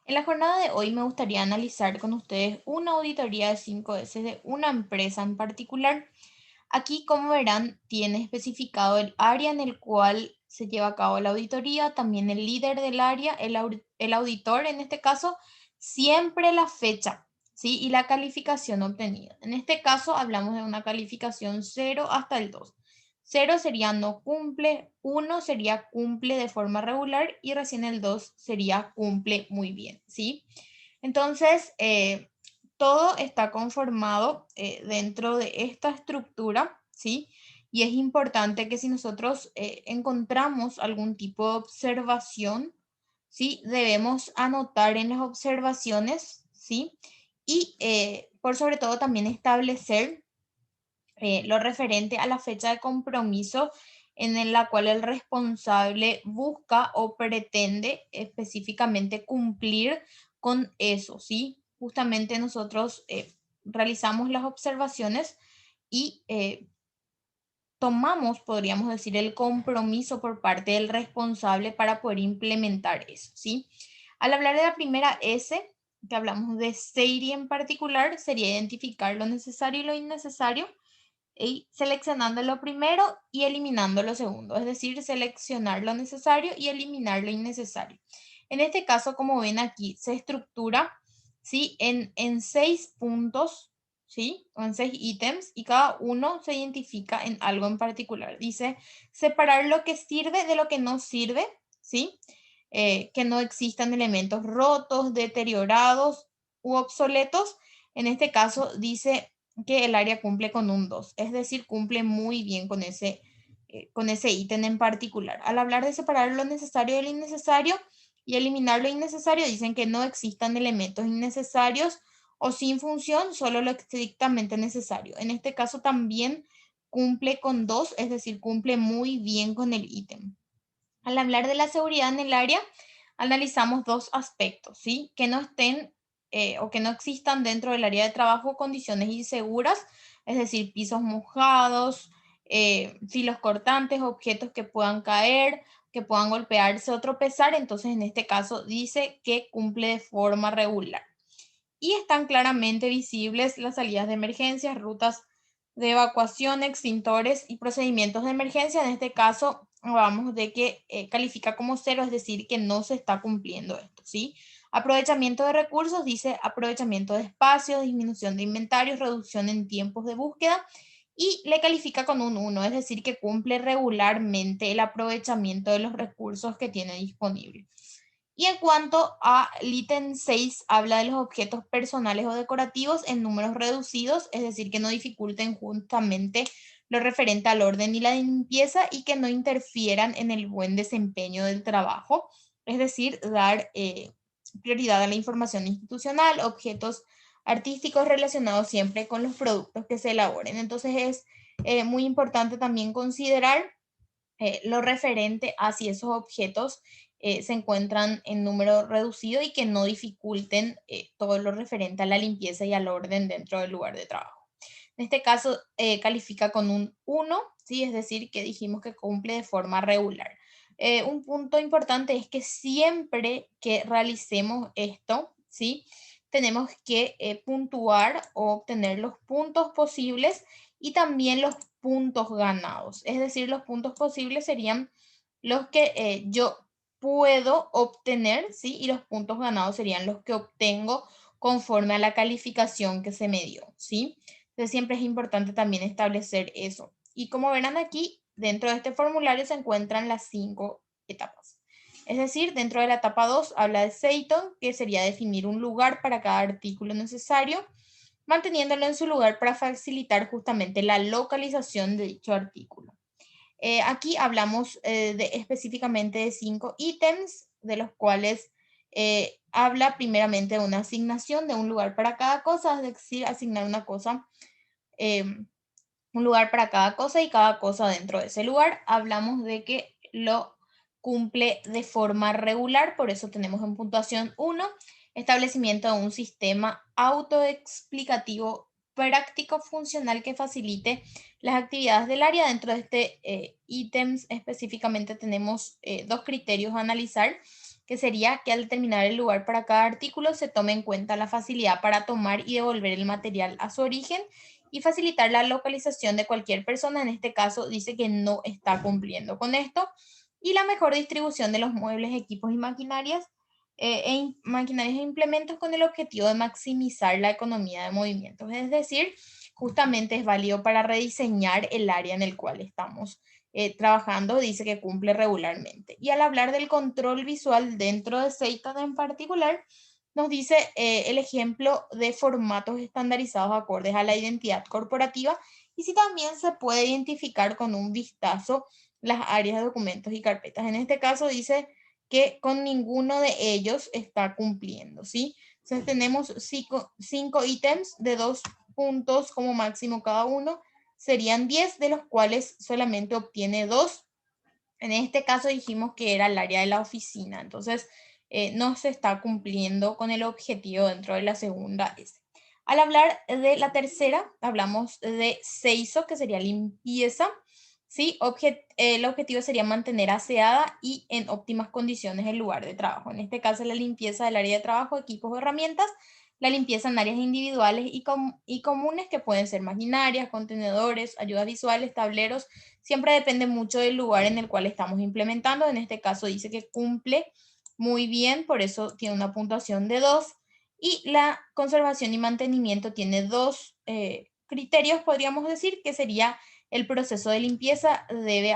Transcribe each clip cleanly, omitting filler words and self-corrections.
En la jornada de hoy me gustaría analizar con ustedes una auditoría de 5S de una empresa en particular. Aquí, como verán, tiene especificado el área en el cual se lleva a cabo la auditoría, también el líder del área, el auditor en este caso, siempre la fecha, ¿sí? Y la calificación obtenida. En este caso hablamos de una calificación 0 hasta el 2. 0 sería no cumple, 1 sería cumple de forma regular y recién el 2 sería cumple muy bien, ¿sí? Entonces, todo está conformado dentro de esta estructura, ¿sí? Y es importante que si nosotros encontramos algún tipo de observación, ¿sí? Debemos anotar en las observaciones, ¿sí? Y por sobre todo también establecer lo referente a la fecha de compromiso en la cual el responsable busca o pretende específicamente cumplir con eso, ¿sí? Justamente nosotros realizamos las observaciones y tomamos, podríamos decir, el compromiso por parte del responsable para poder implementar eso, ¿sí? Al hablar de la primera S, que hablamos de serie en particular, sería identificar lo necesario y lo innecesario y seleccionando lo primero y eliminando lo segundo, es decir, seleccionar lo necesario y eliminar lo innecesario. En este caso, como ven aquí, se estructura, ¿sí? En 6 puntos, ¿sí? O en 6 ítems y cada uno se identifica en algo en particular. Dice separar lo que sirve de lo que no sirve, ¿sí? Que no existan elementos rotos, deteriorados u obsoletos. En este caso dice que el área cumple con un 2, es decir, cumple muy bien con ese ítem en particular. Al hablar de separar lo necesario de lo innecesario y eliminar lo innecesario, dicen que no existan elementos innecesarios o sin función, solo lo estrictamente necesario. En este caso también cumple con 2, es decir, cumple muy bien con el ítem. Al hablar de la seguridad en el área, analizamos dos aspectos, ¿sí? Que no estén o que no existan dentro del área de trabajo condiciones inseguras, es decir, pisos mojados, filos cortantes, objetos que puedan caer, que puedan golpearse o tropezar. Entonces, en este caso, dice que cumple de forma regular y están claramente visibles las salidas de emergencias, rutas de evacuación, extintores y procedimientos de emergencia. En este caso, vamos de que califica como 0, es decir, que no se está cumpliendo esto, ¿sí? Aprovechamiento de recursos, dice aprovechamiento de espacios, disminución de inventarios, reducción en tiempos de búsqueda y le califica con un 1, es decir, que cumple regularmente el aprovechamiento de los recursos que tiene disponible. Y en cuanto al ítem 6, habla de los objetos personales o decorativos en números reducidos, es decir, que no dificulten justamente lo referente al orden y la limpieza y que no interfieran en el buen desempeño del trabajo, es decir, dar prioridad a la información institucional, objetos artísticos relacionados siempre con los productos que se elaboren. Entonces es muy importante también considerar lo referente a si esos objetos se encuentran en número reducido y que no dificulten todo lo referente a la limpieza y al orden dentro del lugar de trabajo. En este caso, califica con un 1, ¿sí? Es decir, que dijimos que cumple de forma regular. Un punto importante es que siempre que realicemos esto, ¿sí? Tenemos que puntuar o obtener los puntos posibles y también los puntos ganados. Es decir, los puntos posibles serían los que yo puedo obtener, ¿sí? Y los puntos ganados serían los que obtengo conforme a la calificación que se me dio, ¿sí? Entonces siempre es importante también establecer eso. Y como verán aquí, dentro de este formulario se encuentran las 5 etapas. Es decir, dentro de la etapa 2 habla de Seiton, que sería definir un lugar para cada artículo necesario, manteniéndolo en su lugar para facilitar justamente la localización de dicho artículo. Aquí hablamos específicamente de 5 ítems, de los cuales habla primeramente de una asignación de un lugar para cada cosa, es decir, asignar una cosa, eh, un lugar para cada cosa y cada cosa dentro de ese lugar. Hablamos de que lo cumple de forma regular, por eso tenemos en puntuación 1, establecimiento de un sistema autoexplicativo práctico funcional que facilite las actividades del área. Dentro de este ítems específicamente tenemos dos criterios a analizar. que sería que al determinar el lugar para cada artículo se tome en cuenta la facilidad para tomar y devolver el material a su origen y facilitar la localización de cualquier persona. En este caso dice que no está cumpliendo con esto. Y la mejor distribución de los muebles, equipos y maquinarias e implementos con el objetivo de maximizar la economía de movimientos. Es decir, justamente es válido para rediseñar el área en el cual estamos trabajando, dice que cumple regularmente. Y al hablar del control visual dentro de Seitan en particular, nos dice el ejemplo de formatos estandarizados acordes a la identidad corporativa y si también se puede identificar con un vistazo las áreas de documentos y carpetas. En este caso dice que con ninguno de ellos está cumpliendo, ¿sí? Entonces tenemos cinco ítems de 2 puntos como máximo cada uno, serían 10, de los cuales solamente obtiene 2. En este caso dijimos que era el área de la oficina, entonces no se está cumpliendo con el objetivo dentro de la segunda S. Al hablar de la tercera, hablamos de seiso, que sería limpieza. ¿Sí? El objetivo sería mantener aseada y en óptimas condiciones el lugar de trabajo. En este caso, la limpieza del área de trabajo, equipos o herramientas, la limpieza en áreas individuales y comunes que pueden ser maquinarias, contenedores, ayudas visuales, tableros. Siempre depende mucho del lugar en el cual estamos implementando. En este caso dice que cumple muy bien, por eso tiene una puntuación de 2. Y la conservación y mantenimiento tiene 2 criterios, podríamos decir, que sería el proceso de limpieza debe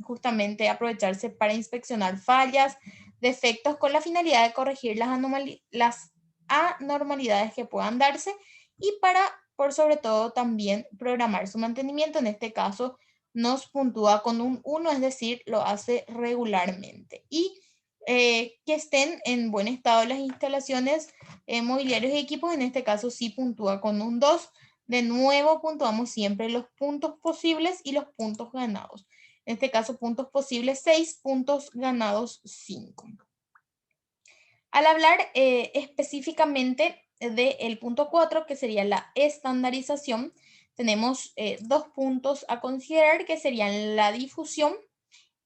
justamente aprovecharse para inspeccionar fallas, defectos con la finalidad de corregir las anormalidades que puedan darse y para, por sobre todo, también programar su mantenimiento. En este caso, nos puntúa con un 1, es decir, lo hace regularmente. Y que estén en buen estado las instalaciones, mobiliarios y equipos, en este caso sí puntúa con un 2. De nuevo, puntuamos siempre los puntos posibles y los puntos ganados. En este caso, puntos posibles 6, puntos ganados 5. Al hablar específicamente del punto 4, que sería la estandarización, tenemos 2 puntos a considerar, que serían la difusión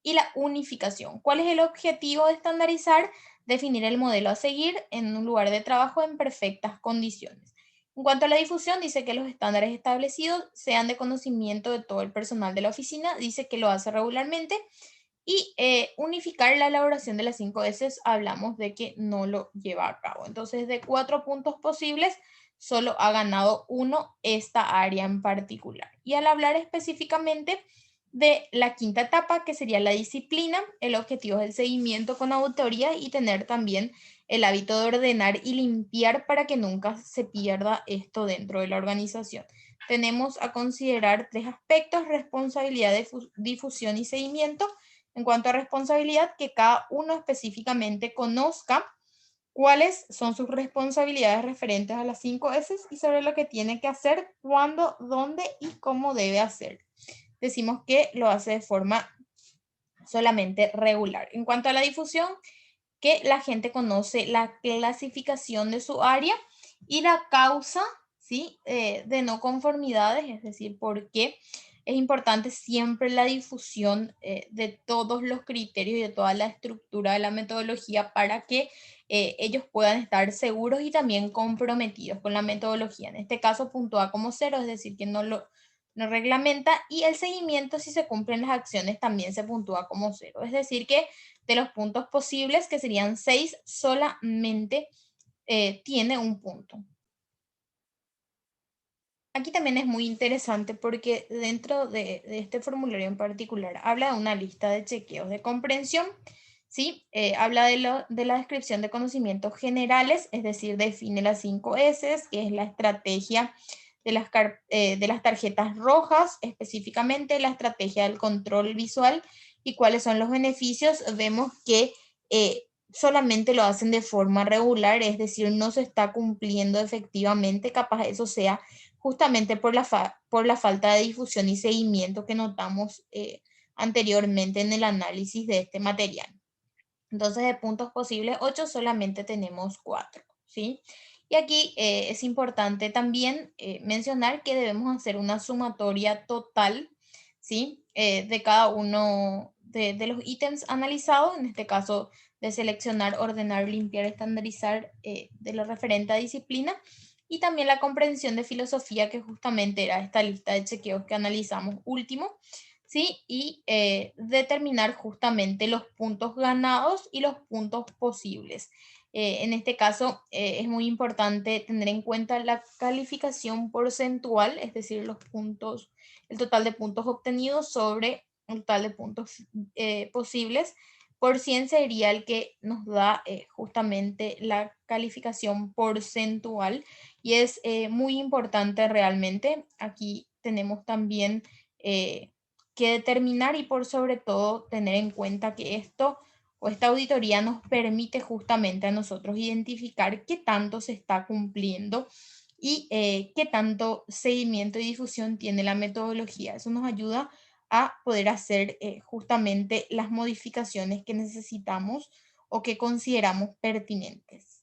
y la unificación. ¿Cuál es el objetivo de estandarizar? Definir el modelo a seguir en un lugar de trabajo en perfectas condiciones. En cuanto a la difusión, dice que los estándares establecidos sean de conocimiento de todo el personal de la oficina, dice que lo hace regularmente. Y unificar la elaboración de las 5 S, hablamos de que no lo lleva a cabo. Entonces, de 4 puntos posibles, solo ha ganado 1 esta área en particular. Y al hablar específicamente de la quinta etapa, que sería la disciplina, el objetivo es el seguimiento con auditoría y tener también el hábito de ordenar y limpiar para que nunca se pierda esto dentro de la organización. Tenemos a considerar 3 aspectos: responsabilidad de difusión y seguimiento. En cuanto a responsabilidad, que cada uno específicamente conozca cuáles son sus responsabilidades referentes a las 5 S y sobre lo que tiene que hacer, cuándo, dónde y cómo debe hacer. Decimos que lo hace de forma solamente regular. En cuanto a la difusión, que la gente conoce la clasificación de su área y la causa, ¿sí? De no conformidades, es decir, por qué es importante siempre la difusión de todos los criterios y de toda la estructura de la metodología para que ellos puedan estar seguros y también comprometidos con la metodología. En este caso puntúa como 0, es decir, que no reglamenta, y el seguimiento, si se cumplen las acciones, también se puntúa como 0. Es decir, que de los puntos posibles, que serían 6, solamente tiene un punto. Aquí también es muy interesante porque dentro de este formulario en particular habla de una lista de chequeos de comprensión, ¿sí? Habla de la descripción de conocimientos generales, es decir, define las 5 S, que es la estrategia de las tarjetas rojas, específicamente la estrategia del control visual y cuáles son los beneficios. Vemos que solamente lo hacen de forma regular, es decir, no se está cumpliendo efectivamente, capaz eso sea justamente por la falta de difusión y seguimiento que notamos anteriormente en el análisis de este material. Entonces, de puntos posibles 8, solamente tenemos 4, ¿sí? Y aquí es importante también mencionar que debemos hacer una sumatoria total, ¿sí? De cada uno de los ítems analizados, en este caso de seleccionar, ordenar, limpiar, estandarizar de lo referente a disciplina, y también la comprensión de filosofía, que justamente era esta lista de chequeos que analizamos último, ¿sí? Y determinar justamente los puntos ganados y los puntos posibles. En este caso, es muy importante tener en cuenta la calificación porcentual, es decir, los puntos, el total de puntos obtenidos sobre el total de puntos posibles. Por 100 sería el que nos da justamente la calificación porcentual, y es muy importante realmente. Aquí tenemos también que determinar y por sobre todo tener en cuenta que esto o esta auditoría nos permite justamente a nosotros identificar qué tanto se está cumpliendo y qué tanto seguimiento y difusión tiene la metodología. Eso nos ayuda a poder hacer justamente las modificaciones que necesitamos o que consideramos pertinentes.